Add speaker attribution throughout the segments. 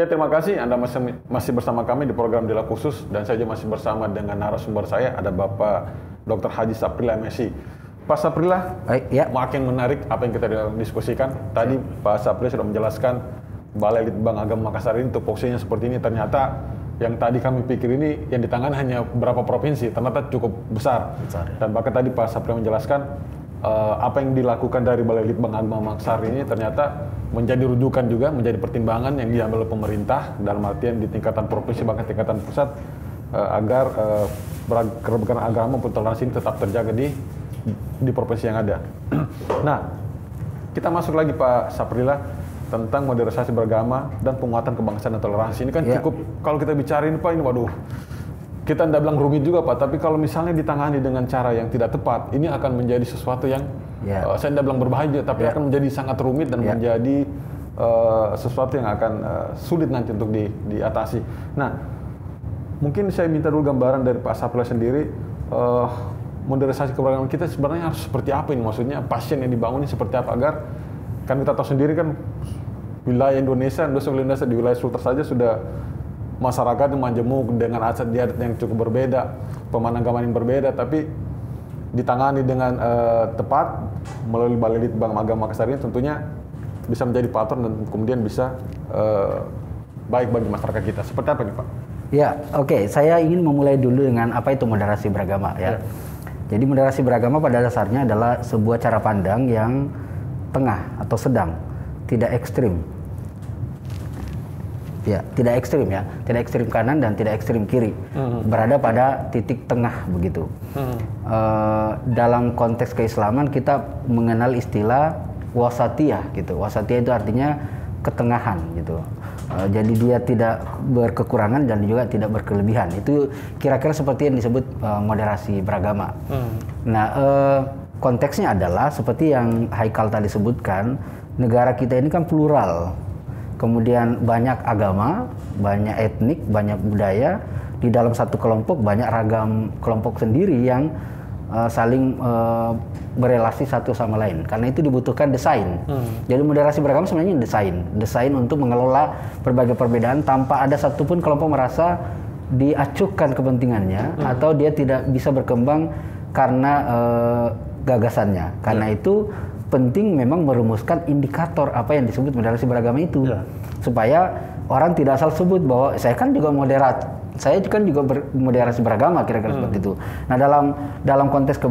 Speaker 1: Ya, terima kasih Anda masih bersama kami di program Dialog Khusus, dan saya juga masih bersama dengan narasumber saya, ada Bapak Dr. Haji Saprila M.Si. Pak Saprila, makin menarik apa yang kita diskusikan. Tadi Pak Saprila sudah menjelaskan Balai Litbang Agama Makassar ini tupoksinya seperti ini. Ternyata yang tadi kami pikir ini yang ditangani hanya beberapa provinsi, ternyata cukup besar. Dan bahkan tadi Pak Saprila menjelaskan apa yang dilakukan dari Balai Litbang Agama Makassar ini ternyata menjadi rujukan juga, menjadi pertimbangan yang diambil oleh pemerintah dalam artian di tingkatan provinsi bahkan tingkatan pusat agar keberagaman agama maupun toleransi ini tetap terjaga di provinsi yang ada. Nah, kita masuk lagi Pak Saprila tentang modernisasi beragama dan penguatan kebangsaan dan toleransi. Ini kan cukup, kalau kita bicara ini Pak, ini waduh, kita tidak bilang rumit juga Pak, tapi kalau misalnya ditangani dengan cara yang tidak tepat, ini akan menjadi sesuatu yang saya tidak bilang berbahaya, tapi akan menjadi sangat rumit dan menjadi sesuatu yang akan sulit nanti untuk diatasi. Nah, mungkin saya minta dulu gambaran dari Pak Saprila sendiri, modernisasi keberagaman kita sebenarnya harus seperti apa ini? Maksudnya pasien yang dibangun ini seperti apa, agar kan kita tahu sendiri kan wilayah Indonesia di wilayah Sultra saja sudah masyarakat yang majemuk dengan adat istiadat yang cukup berbeda, pemahaman agama yang berbeda, tapi ditangani dengan tepat melalui Balai Litbang Agama Makassar ini tentunya bisa menjadi patron dan kemudian bisa baik bagi masyarakat kita. Seperti apa nih Pak?
Speaker 2: Ya, oke. Saya ingin memulai dulu dengan apa itu moderasi beragama ya. Jadi moderasi beragama pada dasarnya adalah sebuah cara pandang yang tengah atau sedang, tidak ekstrim. Ya, tidak ekstrim ya, tidak ekstrim kanan dan tidak ekstrim kiri, berada pada titik tengah begitu. Dalam konteks keislaman kita mengenal istilah wasatiyah gitu. Wasatiyah itu artinya ketengahan gitu. Jadi dia tidak berkekurangan dan juga tidak berkelebihan. Itu kira-kira seperti yang disebut moderasi beragama. Nah, konteksnya adalah seperti yang Haikal tadi sebutkan, negara kita ini kan plural. Kemudian banyak agama, banyak etnik, banyak budaya. Di dalam satu kelompok banyak ragam kelompok sendiri yang saling berelasi satu sama lain. Karena itu dibutuhkan desain. Jadi moderasi beragama sebenarnya desain untuk mengelola berbagai perbedaan tanpa ada satupun kelompok merasa diacuhkan kepentingannya atau dia tidak bisa berkembang karena gagasannya. Karena itu penting memang merumuskan indikator apa yang disebut moderasi beragama itu, supaya orang tidak asal sebut bahwa saya kan juga moderat, saya kan juga moderasi beragama, kira-kira seperti itu. Nah, dalam konteks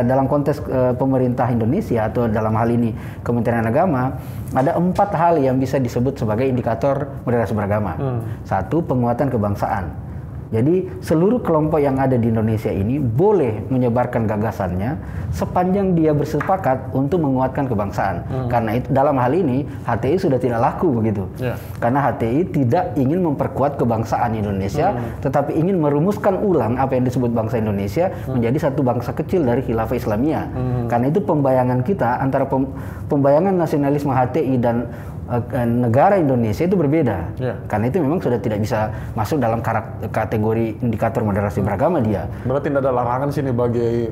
Speaker 2: dalam konteks pemerintah Indonesia atau dalam hal ini Kementerian Agama, ada 4 hal yang bisa disebut sebagai indikator moderasi beragama. 1, penguatan kebangsaan. Jadi seluruh kelompok yang ada di Indonesia ini boleh menyebarkan gagasannya sepanjang dia bersepakat untuk menguatkan kebangsaan. Karena itu dalam hal ini HTI sudah tidak laku begitu. Karena HTI tidak ingin memperkuat kebangsaan Indonesia, tetapi ingin merumuskan ulang apa yang disebut bangsa Indonesia menjadi satu bangsa kecil dari khilafah Islamiyah. Karena itu pembayangan kita antara pembayangan nasionalisme HTI dan negara Indonesia itu berbeda. Karena itu memang sudah tidak bisa masuk dalam kategori indikator moderasi beragama dia.
Speaker 1: Berarti tidak ada larangan sini bagi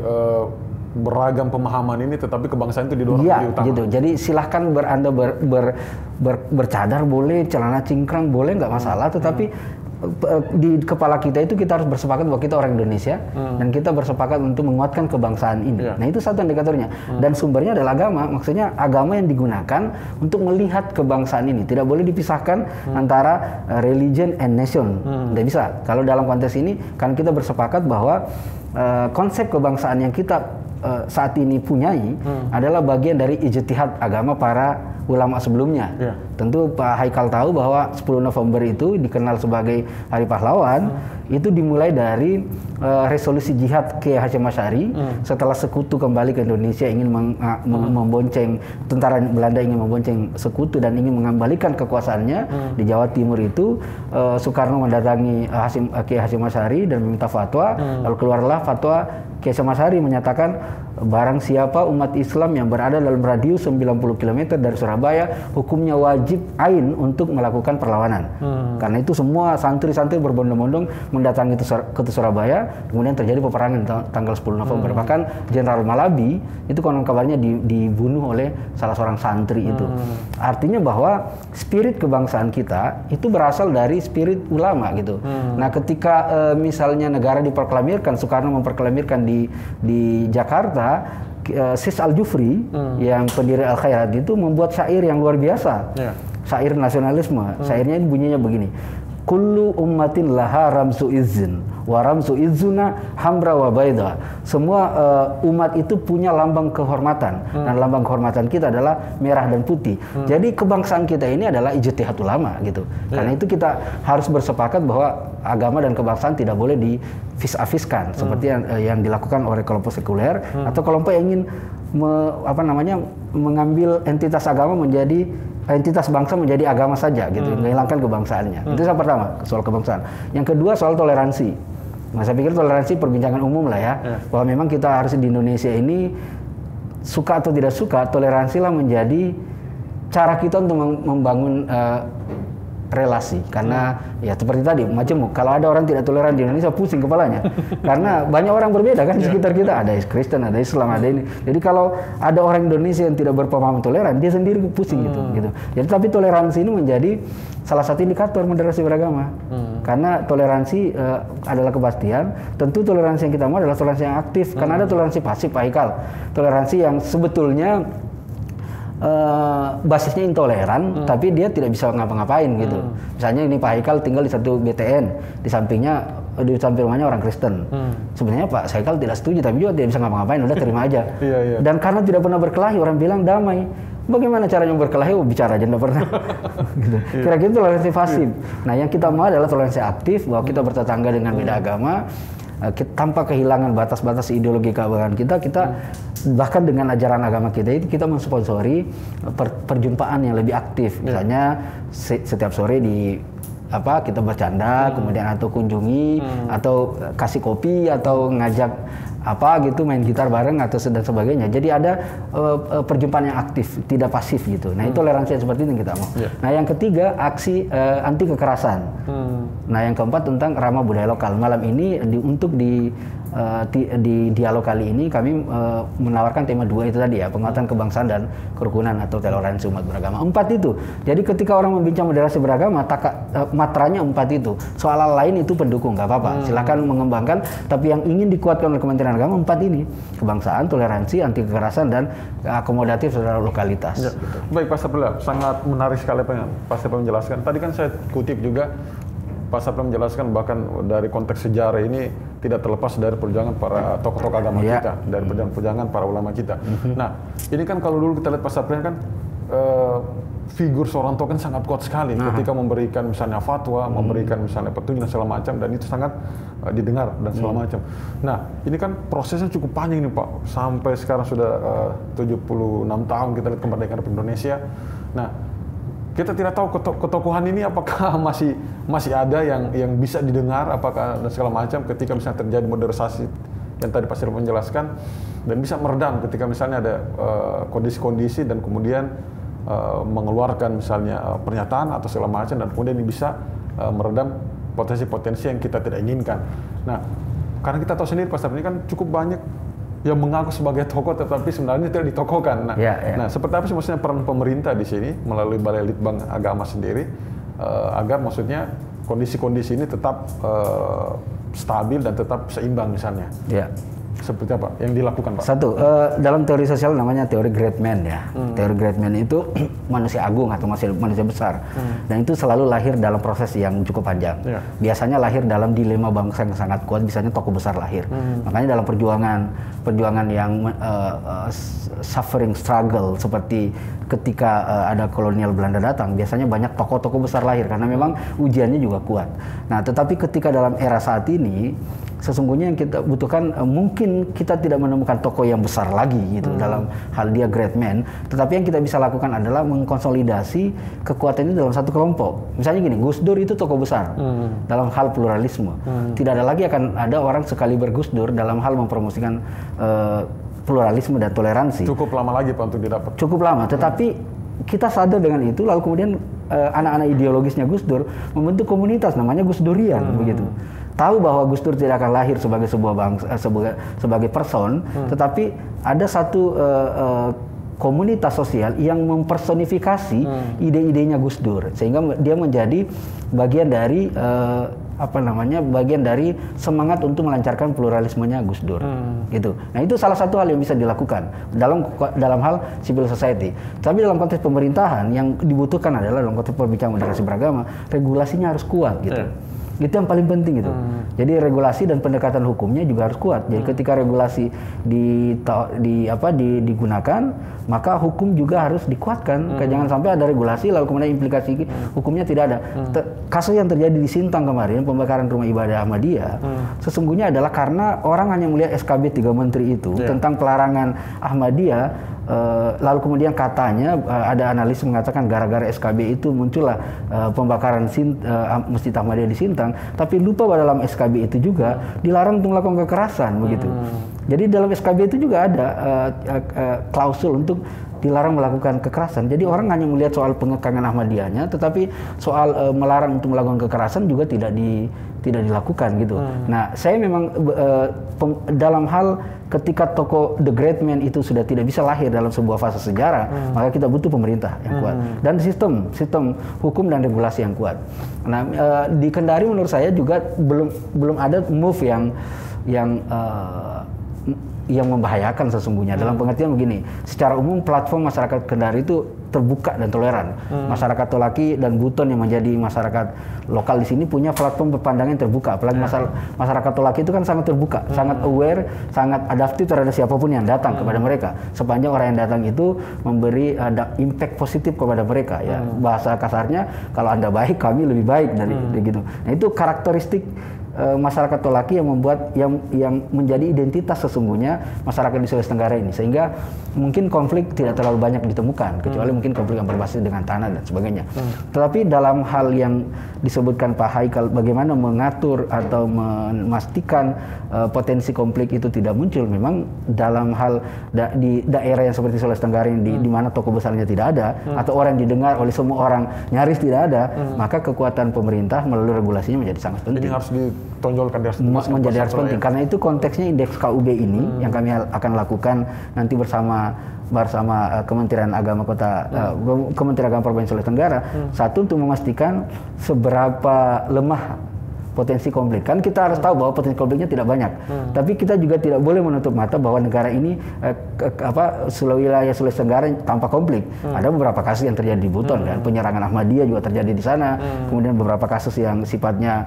Speaker 1: beragam pemahaman ini, tetapi kebangsaan itu didorong lebih utama.
Speaker 2: Gitu. Jadi silahkan Anda bercadar boleh, celana cingkrang boleh, nggak masalah, tetapi di kepala kita itu kita harus bersepakat bahwa kita orang Indonesia dan kita bersepakat untuk menguatkan kebangsaan ini. Nah, itu satu indikatornya. Dan sumbernya adalah agama. Maksudnya agama yang digunakan untuk melihat kebangsaan ini. Tidak boleh dipisahkan antara religion and nation. Tidak bisa. Kalau dalam konteks ini kan kita bersepakat bahwa konsep kebangsaan yang kita saat ini punyai adalah bagian dari ijtihad agama para ulama sebelumnya. Tentu Pak Haikal tahu bahwa 10 November itu dikenal sebagai Hari Pahlawan. Itu dimulai dari resolusi jihad Kiai Hasyim Asy'ari setelah sekutu kembali ke Indonesia, ingin membonceng, tentara Belanda ingin membonceng sekutu dan ingin mengembalikan kekuasaannya di Jawa Timur itu. Soekarno mendatangi Kiai Hasyim Asy'ari dan meminta fatwa. Lalu keluarlah fatwa Kiai Hasyim Asy'ari menyatakan barang siapa umat Islam yang berada dalam radius 90 km dari Surabaya, hukumnya wajib ain untuk melakukan perlawanan. Karena itu semua santri-santri berbondong-bondong mendatangi ke Surabaya, kemudian terjadi peperangan tanggal 10 November. Bahkan Jenderal Malabi itu konon kabarnya dibunuh oleh salah seorang santri itu. Artinya bahwa spirit kebangsaan kita itu berasal dari spirit ulama gitu. Nah, ketika misalnya negara diproklamirkan, Soekarno memproklamirkan di Jakarta, Sis Al-Jufri yang pendiri Al-Khairat itu membuat syair yang luar biasa. Syair nasionalisme. Syairnya ini bunyinya begini. Kullu ummatin laha ramsu izzin wa ramsu izzuna hamra wa baida. Semua umat itu punya lambang kehormatan, dan lambang kehormatan kita adalah merah dan putih. Jadi kebangsaan kita ini adalah ijtihad ulama gitu. Karena itu kita harus bersepakat bahwa agama dan kebangsaan tidak boleh difis-afiskan seperti yang dilakukan oleh kelompok sekuler atau kelompok yang ingin mengambil entitas agama menjadi entitas bangsa menjadi agama saja gitu, menghilangkan kebangsaannya. Itu yang pertama, soal kebangsaan. Yang kedua soal toleransi. Nah, saya pikir toleransi perbincangan umum lah ya, bahwa memang kita harus di Indonesia ini suka atau tidak suka, toleransilah menjadi cara kita untuk membangun relasi. Karena ya seperti tadi majemuk, kalau ada orang tidak toleran di Indonesia pusing kepalanya. Karena banyak orang berbeda kan di sekitar kita, ada Kristen, ada Islam, ada ini. Jadi kalau ada orang Indonesia yang tidak berpemahaman toleran, dia sendiri pusing gitu. Jadi tapi toleransi ini menjadi salah satu indikator moderasi beragama. Karena toleransi adalah kepastian. Tentu toleransi yang kita mau adalah toleransi yang aktif. Karena ada toleransi pasif, Pak Haikal. Toleransi yang sebetulnya basisnya intoleran, tapi dia tidak bisa ngapa-ngapain gitu. Misalnya ini Pak Haikal tinggal di satu BTN, di samping rumahnya orang Kristen. Sebenarnya Pak Haikal tidak setuju, tapi juga tidak bisa ngapa-ngapain, udah terima aja. Dan karena tidak pernah berkelahi, orang bilang damai. Bagaimana caranya berkelahi? Bicara aja, tidak pernah. Gitu. Kira-kira itu toleransi pasif. Nah, yang kita mau adalah toleransi aktif, bahwa kita bertetangga dengan beda agama, tanpa kehilangan batas-batas ideologi keagamaan kita bahkan dengan ajaran agama kita itu kita mensponsori perjumpaan yang lebih aktif. Misalnya setiap sore kita bercanda, kemudian atau kunjungi atau kasih kopi atau ngajak main gitar bareng atau dan sebagainya. Jadi ada perjumpaan yang aktif, tidak pasif gitu. Nah, itu toleransi seperti itu yang kita mau. Nah, yang ketiga aksi anti kekerasan. Nah, yang keempat tentang ramah budaya lokal. Malam ini di dialog kali ini kami menawarkan tema 2 itu tadi ya, penguatan kebangsaan dan kerukunan atau toleransi umat beragama. 4 itu. Jadi ketika orang membincang moderasi beragama, matranya 4 itu. Soal lain itu pendukung, nggak apa-apa. Silakan mengembangkan. Tapi yang ingin dikuatkan oleh Kementerian Agama 4 ini, kebangsaan, toleransi, anti kekerasan, dan akomodatif secara lokalitas.
Speaker 1: Gitu. Baik, Pak Saprila, sangat menarik sekali Pak Saprila menjelaskan. Tadi kan saya kutip juga Pak Saprila menjelaskan bahkan dari konteks sejarah ini tidak terlepas dari perjuangan para tokoh-tokoh agama kita, dari perjuangan para ulama kita. Nah, ini kan kalau dulu kita lihat Pak Saprila kan figur seorang tokoh kan sangat kuat sekali ketika memberikan misalnya fatwa, memberikan misalnya petunjuk dan segala macam, dan itu sangat didengar dan segala macam. Nah, ini kan prosesnya cukup panjang nih Pak, sampai sekarang sudah 76 tahun kita lihat kemerdekaan Indonesia. Nah, kita tidak tahu ketokohan ini apakah masih ada yang bisa didengar, apakah dan segala macam ketika misalnya terjadi modernisasi yang tadi Pak Saprila menjelaskan, dan bisa meredam ketika misalnya ada kondisi-kondisi dan kemudian mengeluarkan misalnya pernyataan atau segala macam, dan kemudian ini bisa meredam potensi-potensi yang kita tidak inginkan. Nah, karena kita tahu sendiri Pak Saprila ini kan cukup banyak yang mengaku sebagai tokoh tetapi sebenarnya tidak ditokohkan. Nah, nah seperti apa sih maksudnya peran pemerintah di sini melalui Balai Litbang Agama sendiri agar maksudnya kondisi-kondisi ini tetap stabil dan tetap seimbang misalnya? Seperti apa yang dilakukan Pak?
Speaker 2: Satu, dalam teori sosial namanya teori great man ya. Teori great man itu manusia agung atau manusia besar. Dan itu selalu lahir dalam proses yang cukup panjang. Biasanya lahir dalam dilema bangsa yang sangat kuat, biasanya tokoh besar lahir. Makanya dalam perjuangan yang suffering struggle seperti ketika ada kolonial Belanda datang, biasanya banyak tokoh-tokoh besar lahir karena memang ujiannya juga kuat. Nah, tetapi ketika dalam era saat ini sesungguhnya yang kita butuhkan, mungkin kita tidak menemukan tokoh yang besar lagi gitu dalam hal dia great man, tetapi yang kita bisa lakukan adalah mengkonsolidasi kekuatan itu dalam satu kelompok. Misalnya gini, Gus Dur itu tokoh besar dalam hal pluralisme. Tidak ada lagi akan ada orang sekali Gus Dur dalam hal mempromosikan pluralisme dan toleransi.
Speaker 1: Cukup lama lagi Pak untuk didapat.
Speaker 2: Cukup lama, tetapi kita sadar dengan itu, lalu kemudian anak-anak ideologisnya Gus Dur membentuk komunitas namanya Gus Durian, begitu. Tahu bahwa Gus Dur tidak akan lahir sebagai sebuah bangsa, sebagai person, tetapi ada satu komunitas sosial yang mempersonifikasi ide-idenya Gus Dur, sehingga dia menjadi bagian dari bagian dari semangat untuk melancarkan pluralismenya Gus Dur, gitu. Nah itu salah satu hal yang bisa dilakukan dalam hal civil society. Tapi dalam konteks pemerintahan yang dibutuhkan adalah dalam konteks pembicaraan moderasi beragama, regulasinya harus kuat, gitu. Itu yang paling penting gitu. Jadi regulasi dan pendekatan hukumnya juga harus kuat. Jadi ketika regulasi digunakan, maka hukum juga harus dikuatkan. Jangan sampai ada regulasi lalu kemudian implikasi hukumnya tidak ada. Kasus yang terjadi di Sintang kemarin, pembakaran rumah ibadah Ahmadiyah, sesungguhnya adalah karena orang hanya melihat SKB 3 menteri itu tentang pelarangan Ahmadiyah. Lalu kemudian katanya ada analis mengatakan gara-gara SKB itu muncullah pembakaran Masjid Ahmadiyah di Sintang, tapi lupa bahwa dalam SKB itu juga dilarang untuk melakukan kekerasan, begitu. Jadi dalam SKB itu juga ada klausul untuk dilarang melakukan kekerasan. Jadi orang hanya melihat soal pengekangan Ahmadiyahnya, tetapi soal melarang untuk melakukan kekerasan juga tidak dilakukan, gitu. Nah, saya memang dalam hal ketika tokoh The Great Man itu sudah tidak bisa lahir dalam sebuah fase sejarah, maka kita butuh pemerintah yang kuat dan sistem hukum dan regulasi yang kuat. Nah, di Kendari menurut saya juga belum ada move yang membahayakan sesungguhnya, dalam pengertian begini, secara umum platform masyarakat Kendari itu terbuka dan toleran. Masyarakat Tolaki dan Buton yang menjadi masyarakat lokal di sini punya platform berpandangan yang terbuka. Apalagi masyarakat Tolaki itu kan sangat terbuka, sangat aware, sangat adaptif terhadap siapapun yang datang kepada mereka. Sepanjang orang yang datang itu memberi impact positif kepada mereka. Ya, bahasa kasarnya, kalau Anda baik, kami lebih baik dari gitu. Nah, itu karakteristik masyarakat Tolaki yang membuat yang menjadi identitas sesungguhnya masyarakat di Sulawesi Tenggara ini, sehingga mungkin konflik tidak terlalu banyak ditemukan, kecuali mungkin konflik yang berbasis dengan tanah dan sebagainya. Tetapi dalam hal yang disebutkan Pak Haikal, bagaimana mengatur atau memastikan potensi konflik itu tidak muncul, memang dalam hal di daerah yang seperti Sulawesi Tenggara ini, di mana tokoh besarnya tidak ada, atau orang didengar oleh semua orang nyaris tidak ada, maka kekuatan pemerintah melalui regulasinya menjadi sangat penting.
Speaker 1: Ini harus ditonjolkan,
Speaker 2: menjadi harus penting. Karena itu konteksnya indeks KUB ini yang kami akan lakukan nanti bersama Kementerian Agama Kementerian Agama Provinsi Sulawesi Tenggara. Satu, untuk memastikan seberapa lemah potensi konflik. Kan kita harus tahu bahwa potensi konfliknya tidak banyak. Tapi kita juga tidak boleh menutup mata bahwa negara ini wilayah Sulawesi Tenggara tanpa konflik. Ada beberapa kasus yang terjadi di Buton, kan penyerangan Ahmadiyah juga terjadi di sana. Kemudian beberapa kasus yang sifatnya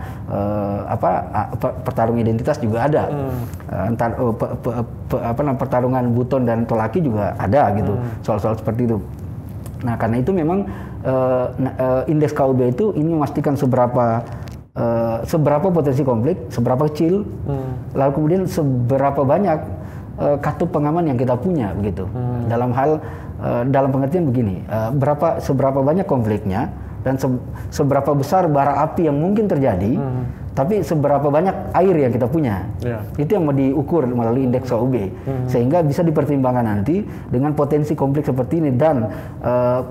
Speaker 2: pertarungan identitas juga ada. Pertarungan Buton dan Tolaki juga ada, gitu. Soal-soal seperti itu. Nah, karena itu memang indeks KUB itu ini memastikan seberapa potensi konflik, seberapa kecil, lalu kemudian seberapa banyak kartu pengaman yang kita punya, begitu. Dalam pengertian begini, seberapa banyak konfliknya dan seberapa besar bara api yang mungkin terjadi, tapi seberapa banyak air yang kita punya. Itu yang mau diukur melalui indeks KUB, sehingga bisa dipertimbangkan nanti dengan potensi konflik seperti ini dan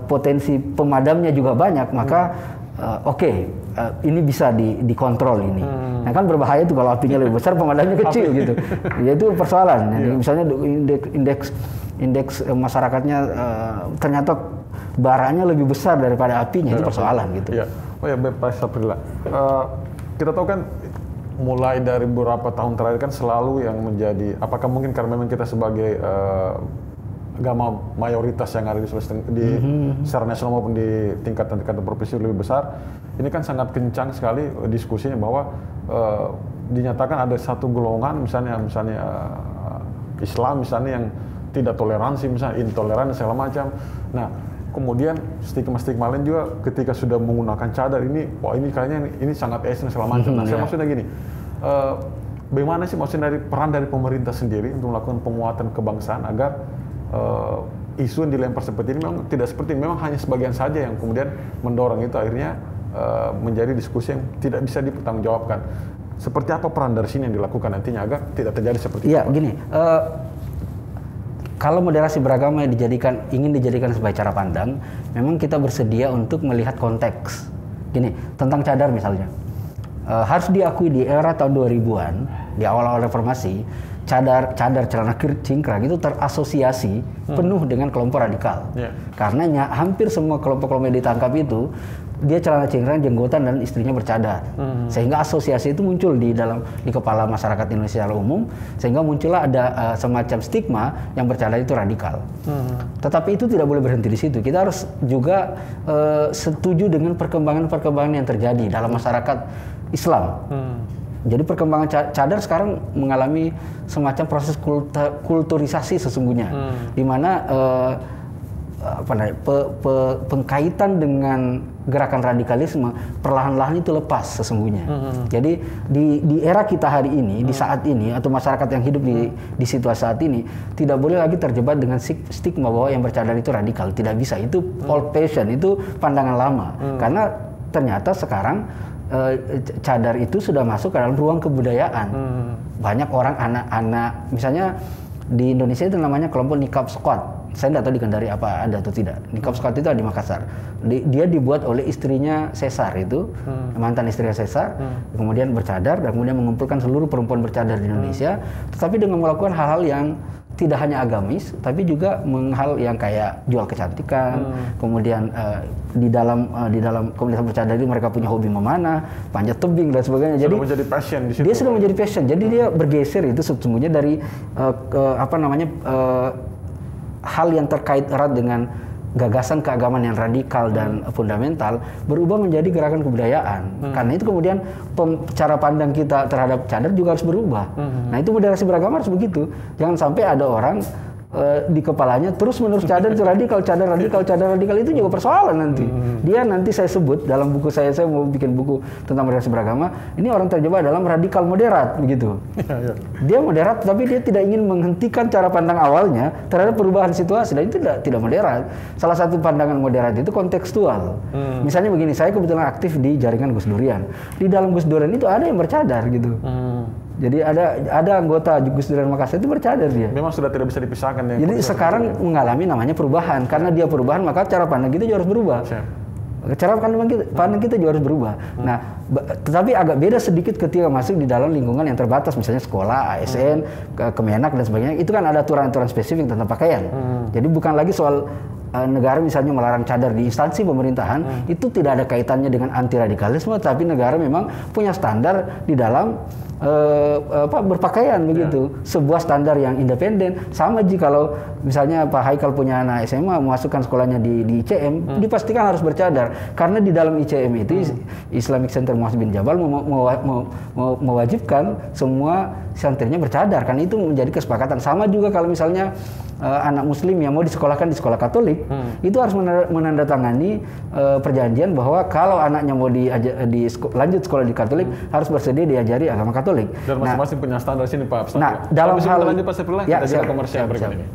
Speaker 2: potensi pemadamnya juga banyak, maka ini bisa dikontrol ini. Nah, kan berbahaya itu kalau apinya lebih besar, pemadamnya kecil, gitu. Ya, itu persoalan. Misalnya indeks masyarakatnya ternyata baranya lebih besar daripada apinya, itu persoalan, gitu.
Speaker 1: Ya. Oh ya, Pak Saprila. Kita tahu kan mulai dari beberapa tahun terakhir kan selalu yang menjadi, apakah mungkin karena memang kita sebagai agama mayoritas yang ada di Sulawesi secara nasional maupun di tingkatan provinsi lebih besar, ini kan sangat kencang sekali diskusinya bahwa dinyatakan ada satu golongan misalnya Islam misalnya yang tidak toleransi, misalnya intoleran dan segala macam. Nah, kemudian stigma lain juga ketika sudah menggunakan cadar ini, wah ini kayaknya ini sangat esen segala macam. Nah, saya maksudnya gini, bagaimana sih maksudnya peran dari pemerintah sendiri untuk melakukan penguatan kebangsaan agar isu yang dilempar seperti ini memang tidak seperti ini, memang hanya sebagian saja yang kemudian mendorong itu, akhirnya menjadi diskusi yang tidak bisa dipertanggungjawabkan. Seperti apa peran dari sini yang dilakukan nantinya agar tidak terjadi seperti itu?
Speaker 2: Iya, gini, kalau moderasi beragama ingin dijadikan sebagai cara pandang, memang kita bersedia untuk melihat konteks. Gini, tentang cadar misalnya, harus diakui di era tahun 2000-an, di awal-awal reformasi, cadar celana cingkrang itu terasosiasi penuh dengan kelompok radikal. Karenanya hampir semua kelompok-kelompok yang ditangkap itu dia celana cingkrang, jenggotan, dan istrinya bercadar. Sehingga asosiasi itu muncul di kepala masyarakat Indonesia secara umum, sehingga muncullah ada semacam stigma yang bercadar itu radikal. Tetapi itu tidak boleh berhenti di situ. Kita harus juga setuju dengan perkembangan-perkembangan yang terjadi dalam masyarakat Islam. Jadi perkembangan cadar sekarang mengalami semacam proses kulturisasi sesungguhnya, di mana pengkaitan dengan gerakan radikalisme perlahan-lahan itu lepas sesungguhnya. Jadi di era kita hari ini, di saat ini, atau masyarakat yang hidup di situasi saat ini, tidak boleh lagi terjebak dengan stigma bahwa yang bercadar itu radikal. Tidak bisa, itu old fashion, itu pandangan lama. Karena ternyata sekarang cadar itu sudah masuk ke dalam ruang kebudayaan. Banyak orang, anak-anak, misalnya di Indonesia itu namanya kelompok Niqab Squad. Saya tidak tahu di Kendari apa ada atau tidak. Niqab Squad itu ada di Makassar. Dia dibuat oleh istrinya Caesar itu, mantan istrinya Caesar, kemudian bercadar dan kemudian mengumpulkan seluruh perempuan bercadar di Indonesia, tetapi dengan melakukan hal-hal yang tidak hanya agamis, tapi juga hal yang kayak jual kecantikan. Kemudian di dalam komunitas bercadar itu mereka punya hobi memanah, panjat tebing dan sebagainya. Jadi
Speaker 1: menjadi passion di situ.
Speaker 2: Dia sudah menjadi passion. Jadi dia bergeser itu sesungguhnya dari hal yang terkait erat dengan gagasan keagamaan yang radikal dan fundamental berubah menjadi gerakan kebudayaan. Karena itu kemudian cara pandang kita terhadap cadar juga harus berubah. Nah, itu moderasi beragama harus begitu. Jangan sampai ada orang di kepalanya terus-menerus cadar itu radikal itu juga persoalan nanti. Dia nanti saya sebut dalam buku saya mau bikin buku tentang moderasi beragama, ini orang terjebak dalam radikal moderat begitu. Dia moderat tapi dia tidak ingin menghentikan cara pandang awalnya terhadap perubahan situasi, dan itu tidak moderat. Salah satu pandangan moderat itu kontekstual. Misalnya begini, saya kebetulan aktif di jaringan Gus Durian. Di dalam Gus Durian itu ada yang bercadar gitu. Jadi ada anggota Gus Durian Makassar itu bercadar dia.
Speaker 1: Memang sudah tidak bisa dipisahkan.
Speaker 2: Jadi sekarang mengalami namanya perubahan. Karena dia perubahan, maka cara pandang kita juga harus berubah. Cara pandang kita juga harus berubah. Nah, tetapi agak beda sedikit ketika masuk di dalam lingkungan yang terbatas, misalnya sekolah, ASN, Kemenak dan sebagainya. Itu kan ada aturan-aturan spesifik tentang pakaian. Jadi bukan lagi soal negara misalnya melarang cadar di instansi pemerintahan, itu tidak ada kaitannya dengan anti radikalisme, tapi negara memang punya standar di dalam berpakaian begitu, sebuah standar yang independen. Sama jika kalau misalnya Pak Haikal punya anak SMA memasukkan sekolahnya di ICM, dipastikan harus bercadar karena di dalam ICM itu Islamic Center Muaz bin Jabal mewajibkan semua santrinya bercadar, kan itu menjadi kesepakatan. Sama juga kalau misalnya anak muslim yang mau disekolahkan di sekolah Katolik, itu harus menandatangani perjanjian bahwa kalau anaknya mau lanjut sekolah di Katolik harus bersedia diajari agama Katolik.
Speaker 1: Dan masing-masing punya standar sini Pak.
Speaker 2: Nah, dalam hal
Speaker 1: lanjut Pak Saifullah, kita coba komersial berikut ini.